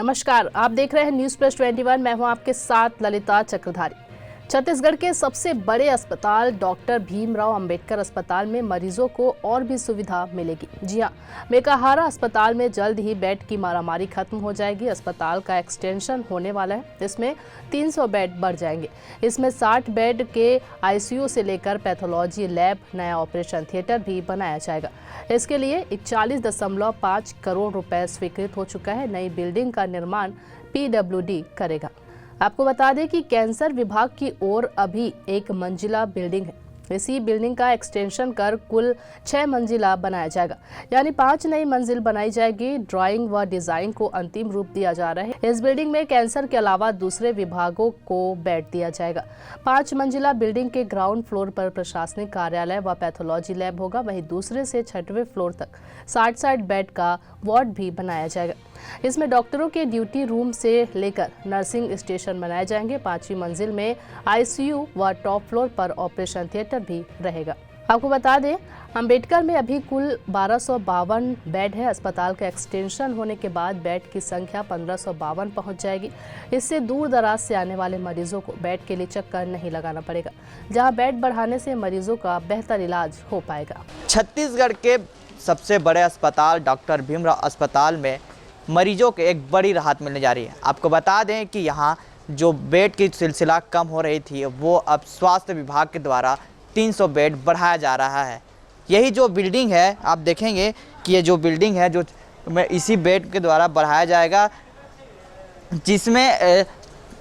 नमस्कार, आप देख रहे हैं न्यूज प्लस 21। मैं हूं आपके साथ ललिता चक्रधारी। छत्तीसगढ़ के सबसे बड़े अस्पताल डॉक्टर भीमराव अंबेडकर अस्पताल में मरीजों को और भी सुविधा मिलेगी। जी हां, मेकाहारा अस्पताल में जल्द ही बेड की मारामारी खत्म हो जाएगी। अस्पताल का एक्सटेंशन होने वाला है, इसमें 300 बेड बढ़ जाएंगे। इसमें 60 बेड के आईसीयू से लेकर पैथोलॉजी लैब, नया ऑपरेशन थिएटर भी बनाया जाएगा। इसके लिए 41.5 करोड़ रुपए स्वीकृत हो चुका है। नई बिल्डिंग का निर्माण पीडब्ल्यूडी करेगा। आपको बता दें कि कैंसर विभाग की ओर अभी 1 मंजिला बिल्डिंग है। इसी बिल्डिंग का एक्सटेंशन कर कुल 6 मंजिला बनाया जाएगा, यानी 5 नई मंजिल बनाई जाएगी। ड्राइंग व डिजाइन को अंतिम रूप दिया जा रहा है। इस बिल्डिंग में कैंसर के अलावा दूसरे विभागों को बेड दिया जाएगा। 5 मंजिला बिल्डिंग के ग्राउंड फ्लोर पर प्रशासनिक कार्यालय व पैथोलॉजी लैब होगा। वहीं दूसरे से 6वें फ्लोर तक 60 बेड का वार्ड भी बनाया जाएगा। इसमें डॉक्टरों के ड्यूटी रूम से लेकर नर्सिंग स्टेशन बनाए जाएंगे। 5वीं मंजिल में आईसीयू व टॉप फ्लोर पर ऑपरेशन थिएटर भी रहेगा। आपको बता दें, अंबेडकर में अभी कुल 1252 बेड है। अस्पताल का एक्सटेंशन होने के बाद बेड की संख्या 1552 पहुंच जाएगी। इससे दूर दराज से आने वाले मरीजों को बेड के लिए चक्कर नहीं लगाना पड़ेगा, जहां बेड बढ़ाने से मरीजों का बेहतर इलाज हो पाएगा। छत्तीसगढ़ के सबसे बड़े अस्पताल डॉक्टर भीमराव अस्पताल में मरीजों को एक बड़ी राहत मिलने जा रही है। आपको बता दें कि यहाँ जो बेड की सिलसिला कम हो रही थी, वो अब स्वास्थ्य विभाग के द्वारा 300 बेड बढ़ाया जा रहा है। यही जो बिल्डिंग है, आप देखेंगे कि ये जो बिल्डिंग है जो इसी बेड के द्वारा बढ़ाया जाएगा, जिसमें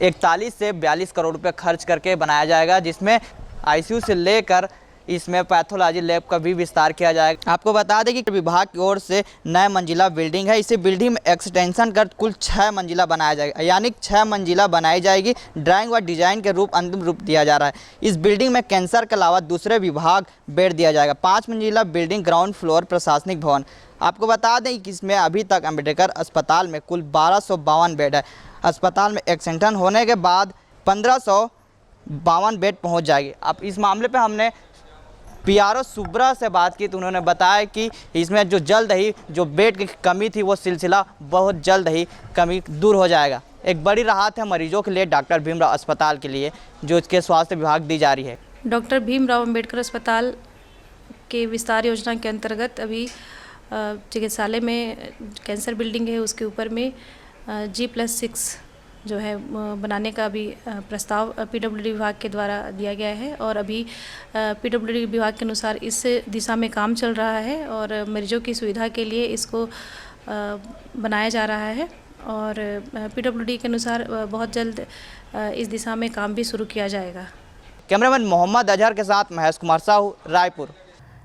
41 से 42 करोड़ रुपए खर्च करके बनाया जाएगा, जिसमें आईसीयू से लेकर इसमें पैथोलॉजी लैब का भी विस्तार किया जाएगा। आपको बता दें कि विभाग की ओर से नया मंजिला बिल्डिंग है। इसी बिल्डिंग में एक्सटेंशन कर कुल 6 मंजिला बनाया जाएगा, यानी 6 मंजिला बनाई जाएगी। ड्राइंग व डिजाइन के रूप अंतिम रूप दिया जा रहा है। इस बिल्डिंग में कैंसर के अलावा दूसरे विभाग बेड दिया जाएगा। 5 मंजिला बिल्डिंग, ग्राउंड फ्लोर प्रशासनिक भवन। आपको बता दें कि इसमें अभी तक अंबेडकर अस्पताल में कुल 1252 बेड है। अस्पताल में एक्सटेंशन होने के बाद 1552 बेड पहुँच जाएगी। अब इस मामले पर हमने पीआरओ सुब्रा से बात की तो उन्होंने बताया कि इसमें जो जल्द ही जो बेड की कमी थी, वो सिलसिला बहुत जल्द ही कमी दूर हो जाएगा। एक बड़ी राहत है मरीजों के लिए डॉक्टर भीमराव अस्पताल के लिए, जो इसके स्वास्थ्य विभाग दी जा रही है। डॉक्टर भीमराव अंबेडकर अस्पताल के विस्तार योजना के अंतर्गत अभी चिकित्सालय में कैंसर बिल्डिंग है, उसके ऊपर में G+6 जो है बनाने का अभी प्रस्ताव पीडब्ल्यूडी विभाग के द्वारा दिया गया है। और अभी पीडब्ल्यूडी विभाग के अनुसार इस दिशा में काम चल रहा है और मरीजों की सुविधा के लिए इसको बनाया जा रहा है। और पीडब्ल्यूडी के अनुसार बहुत जल्द इस दिशा में काम भी शुरू किया जाएगा। कैमरामैन मोहम्मद अजहर के साथ महेश कुमार साहू, रायपुर।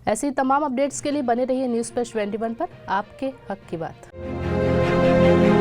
ऐसी तमाम अपडेट्स के लिए बने रहिए न्यूज प्लस 21 पर। आपके हक की बात।